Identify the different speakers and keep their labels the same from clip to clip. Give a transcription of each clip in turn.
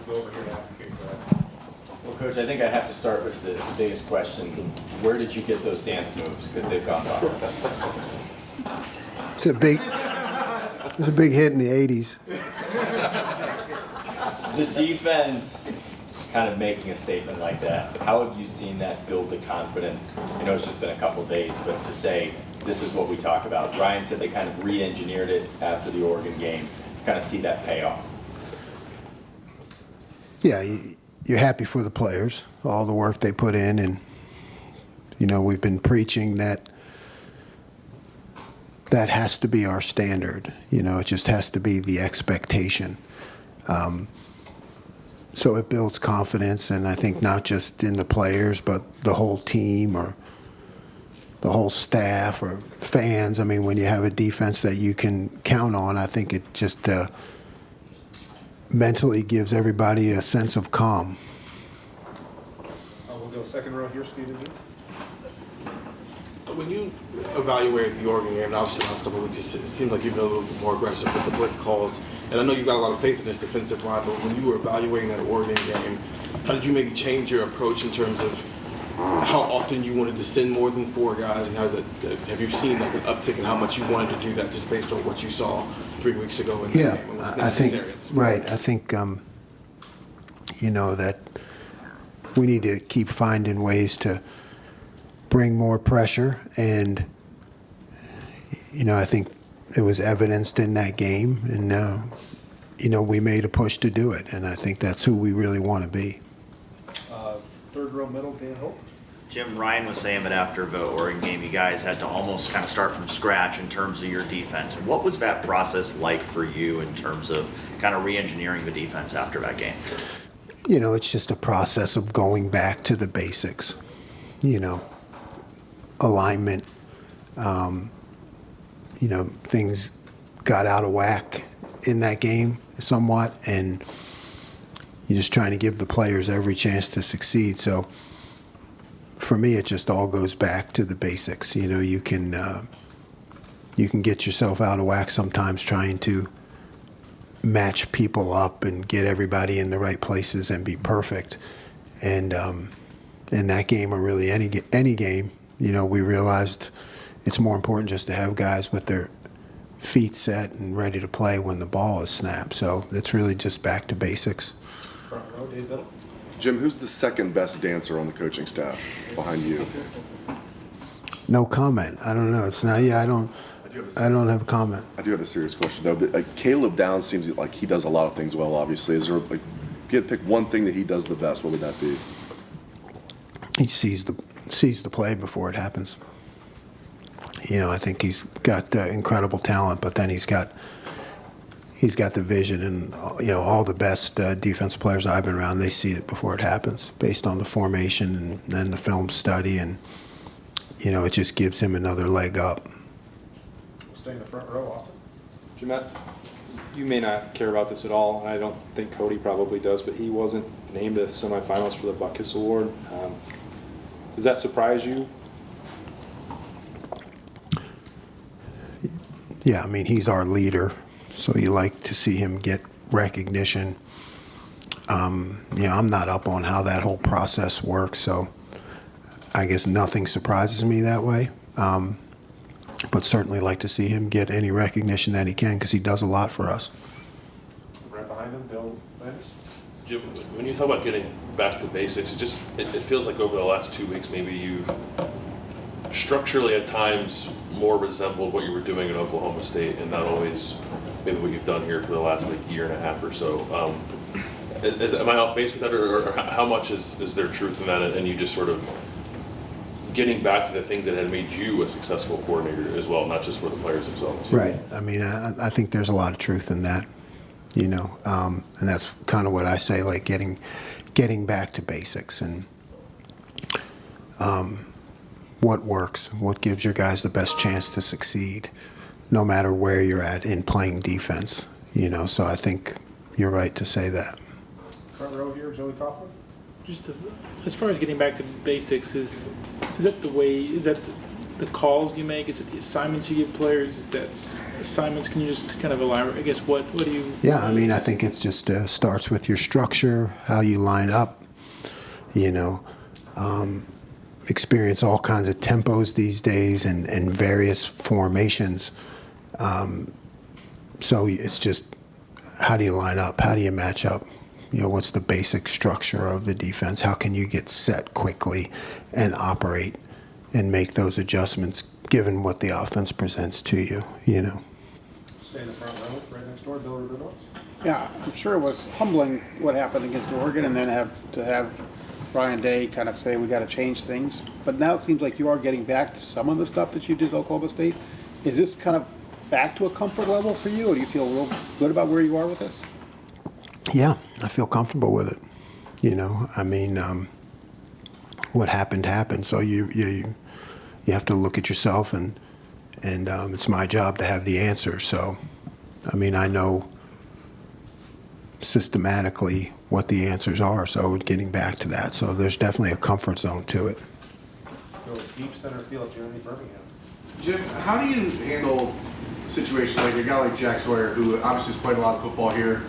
Speaker 1: go over here to advocate for that.
Speaker 2: Well, Coach, I think I have to start with the biggest question. Where did you get those dance moves? Because they've gone viral.
Speaker 3: It's a big hit in the 80s.
Speaker 2: The defense kind of making a statement like that, how have you seen that build the confidence? I know it's just been a couple of days, but to say, this is what we talk about. Ryan said they kind of re-engineered it after the Oregon game. Kind of see that pay off.
Speaker 3: Yeah, you're happy for the players, all the work they put in, and we've been preaching that has to be our standard. It just has to be the expectation. So it builds confidence, and I think not just in the players, but the whole team or the whole staff or fans. I mean, when you have a defense that you can count on, I think it just mentally gives everybody a sense of calm.
Speaker 1: We'll go second row here, Stephen.
Speaker 4: When you evaluate the Oregon game, obviously the last couple of weeks, it seems like you've been a little bit more aggressive with the blitz calls. And I know you've got a lot of faith in this defensive line, but when you were evaluating that Oregon game, how did you maybe change your approach in terms of how often you wanted to send more than 4 guys? And have you seen like an uptick in how much you wanted to do that just based on what you saw 3 weeks ago in the game? And what's necessary at this point?
Speaker 3: Right. I think, that we need to keep finding ways to bring more pressure, and I think it was evidenced in that game, and we made a push to do it, and I think that's who we really want to be.
Speaker 1: Third row middle, Dan Hope.
Speaker 5: Jim, Ryan was saying that after the Oregon game, you guys had to almost kind of start from scratch in terms of your defense. What was that process like for you in terms of kind of re-engineering the defense after that game?
Speaker 3: It's just a process of going back to the basics, alignment. Things got out of whack in that game somewhat, and you're just trying to give the players every chance to succeed. So for me, it just all goes back to the basics. You can get yourself out of whack sometimes trying to match people up and get everybody in the right places and be perfect. And in that game, or really any game, we realized it's more important just to have guys with their feet set and ready to play when the ball is snapped. So it's really just back to basics.
Speaker 1: Front row, Dave Biddle.
Speaker 6: Jim, who's the second best dancer on the coaching staff behind you?
Speaker 3: No comment. I don't know. It's not. Yeah, I don't have a comment.
Speaker 6: I do have a serious question though. But Caleb Downs seems like he does a lot of things well. Obviously, is there if you had to pick one thing that he does the best, what would that be?
Speaker 3: He sees the play before it happens. I think he's got incredible talent, but then he's got the vision, and all the best defense players I've been around, they see it before it happens, based on the formation and then the film study, and it just gives him another leg up.
Speaker 1: We'll stay in the front row, Austin.
Speaker 7: Jim, you may not care about this at all, and I don't think Cody probably does, but he wasn't named as semifinals for the Buckus Award. Does that surprise you?
Speaker 3: Yeah, I mean, he's our leader, so you like to see him get recognition. I'm not up on how that whole process works, so I guess nothing surprises me that way. But certainly like to see him get any recognition that he can, because he does a lot for us.
Speaker 1: Right behind him, Bill Landis.
Speaker 8: Jim, when you talk about getting back to basics, it feels like over the last 2 weeks maybe you've structurally at times more resembled what you were doing at Oklahoma State, and not always maybe what you've done here for the last year and a half or so. Am I off base with that, or how much is there truth in that, and you just sort of getting back to the things that had made you a successful coordinator as well, not just for the players themselves?
Speaker 3: Right. I mean, I think there's a lot of truth in that, and that's kind of what I say, like getting back to basics, and what works, what gives your guys the best chance to succeed, no matter where you're at in playing defense. So I think you're right to say that.
Speaker 1: Front row here, Joey Kaufman.
Speaker 9: Just as far as getting back to basics, is that the way? Is that the calls you make? Is it the assignments you give players? That's assignments. Can you just kind of elaborate? I guess what do you?
Speaker 3: Yeah, I mean, I think it just starts with your structure, how you line up, you know, experience all kinds of tempos these days and various formations. So it's just, how do you line up? How do you match up? You know, what's the basic structure of the defense? How can you get set quickly and operate and make those adjustments given what the offense presents to you, you know?
Speaker 1: Stay in the front row, right next door, Bill Rabinowitz.
Speaker 10: Yeah, I'm sure it was humbling what happened against Oregon, and then have Ryan Day kind of say we got to change things. But now it seems like you are getting back to some of the stuff that you did at Oklahoma State. Is this kind of back to a comfort level for you, or do you feel real good about where you are with this?
Speaker 3: Yeah, I feel comfortable with it. You know, I mean, what happened happened. So you have to look at yourself, and it's my job to have the answer. So, I mean, I know systematically what the answers are. So getting back to that. So there's definitely a comfort zone to it.
Speaker 1: Go deep center field, Jeremy Birmingham.
Speaker 11: Jim, how do you handle a situation like a guy like Jack Sawyer, who obviously has played a lot of football here?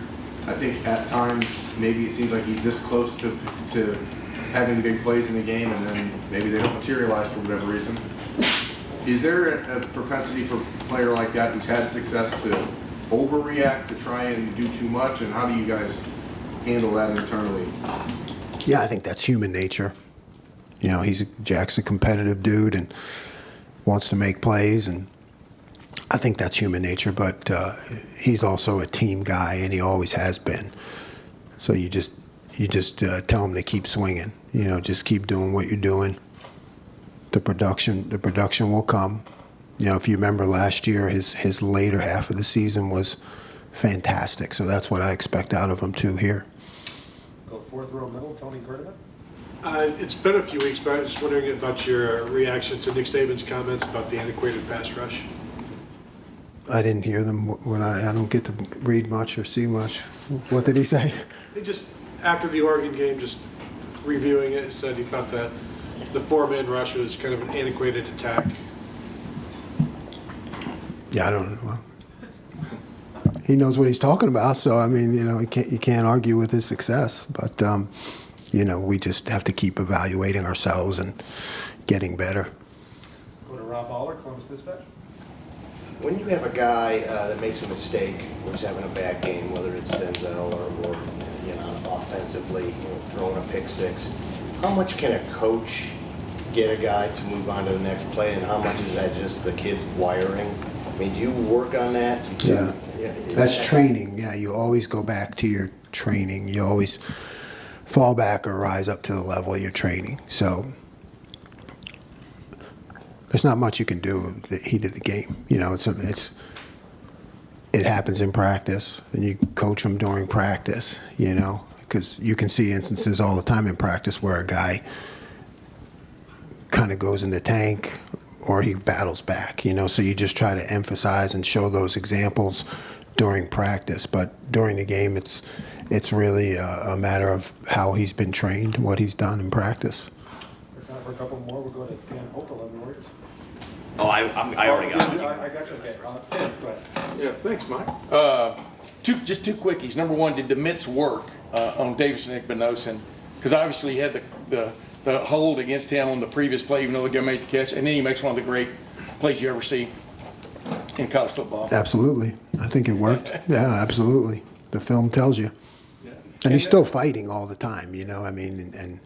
Speaker 11: I think at times maybe it seems like he's this close to having big plays in the game, and then maybe they don't materialize for whatever reason. Is there a propensity for a player like that who's had success to overreact, to try and do too much, and how do you guys handle that internally?
Speaker 3: Yeah, I think that's human nature. You know, Jack's a competitive dude and wants to make plays, and I think that's human nature, but he's also a team guy, and he always has been. So you just tell him to keep swinging. You know, just keep doing what you're doing. The production will come. You know, if you remember last year, his later half of the season was fantastic. So that's what I expect out of him too here.
Speaker 1: Go fourth row middle, Tony Gerdman.
Speaker 12: It's been a few weeks, but I was just wondering about your reaction to Nick Saban's comments about the antiquated pass rush.
Speaker 3: I didn't hear them when I don't get to read much or see much. What did he say?
Speaker 12: He just, after the Oregon game, just reviewing it, said he thought that the four-man rush was kind of an antiquated attack.
Speaker 3: Yeah, I don't know. Well, he knows what he's talking about, so I mean, you know, you can't argue with his success. But you know, we just have to keep evaluating ourselves and getting better.
Speaker 1: Go to Rob Aller, Columbus Dispatch.
Speaker 13: When you have a guy that makes a mistake, or is having a bad game, whether it's Denzel or you know, offensively, you know, throwing a pick six, how much can a coach get a guy to move on to the next play, and how much is that just the kid's wiring? I mean, do you work on that?
Speaker 3: Yeah, that's training. Yeah, you always go back to your training. You always fall back or rise up to the level of your training. So there's not much you can do with the heat of the game. You know, it happens in practice, and you coach them during practice. You know, because you can see instances all the time in practice where a guy kind of goes in the tank or he battles back, you know, so you just try to emphasize and show those examples during practice. But during the game, it's really a matter of how he's been trained, what he's done in practice.
Speaker 1: We're time for a couple more. We'll go to Dan Hopel on the Warriors.
Speaker 5: Oh, I already got it.
Speaker 1: I got you. Okay. Tim, go ahead.
Speaker 11: Yeah, thanks, Mike. Just two quickies. Number one, did the mitts work on Davis and Igbinosun? Because obviously he had the hold against him on the previous play, even though the guy made the catch, and then he makes one of the great plays you ever see in college football.
Speaker 3: Absolutely. I think it worked. Yeah, absolutely. The film tells you.
Speaker 11: Yeah.
Speaker 3: And he's still fighting all the time, you know, I mean, and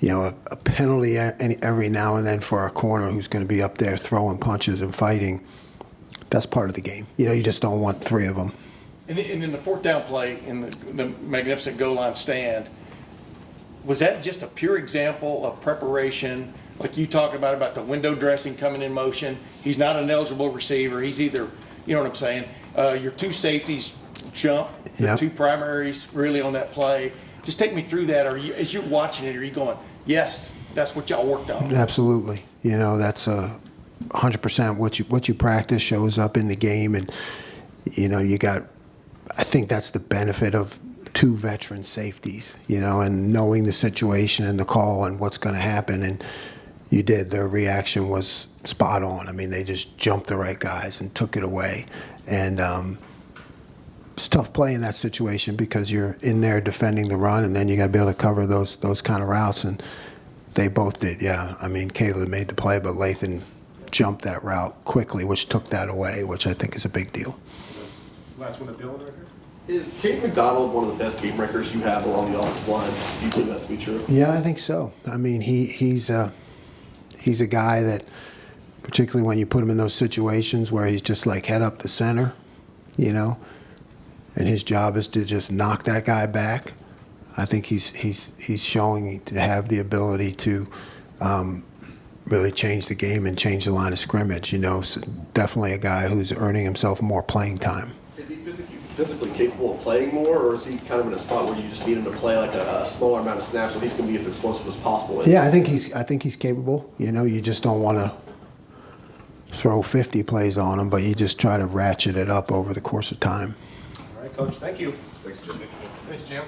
Speaker 3: you know, a penalty every now and then for a corner who's going to be up there throwing punches and fighting, that's part of the game. You know, you just don't want three of them.
Speaker 11: And in the fourth down play, in the magnificent goal line stand, was that just a pure example of preparation, like you talking about the window dressing coming in motion? He's not an eligible receiver. He's either, you know what I'm saying, your two safeties jump, the two primaries really on that play. Just take me through that. As you're watching it, are you going, yes, that's what y'all worked on?
Speaker 3: Absolutely. You know, that's 100% what you practice shows up in the game. And, you know, I think that's the benefit of two veteran safeties, you know, and knowing the situation and the call and what's going to happen. And, you did. Their reaction was spot on. I mean, they just jumped the right guys and took it away. And it's tough play in that situation because you're in there defending the run, and then you got to be able to cover those kind of routes. And they both did, yeah. I mean, Caleb made the play, but Lathan jumped that route quickly, which took that away, which I think is a big deal.
Speaker 1: Last one to Dylan right here.
Speaker 14: Is Kate McDonald one of the best game breakers you have along the offensive line? Do you believe that to be true?
Speaker 3: Yeah, I think so. I mean, he's a guy that, particularly when you put him in those situations where he's just like head up the center, you know, and his job is to just knock that guy back. I think he's showing to have the ability to really change the game and change the line of scrimmage. You know, so definitely a guy who's earning himself more playing time.
Speaker 14: Is he physically capable of playing more, or is he kind of in a spot where you just need him to play like a smaller amount of snaps so he's going to be as explosive as possible?
Speaker 3: Yeah, I think he's capable. You know, you just don't want to throw 50 plays on him, but you just try to ratchet it up over the course of time.
Speaker 1: All right, Coach, thank you.
Speaker 11: Thanks, Jim.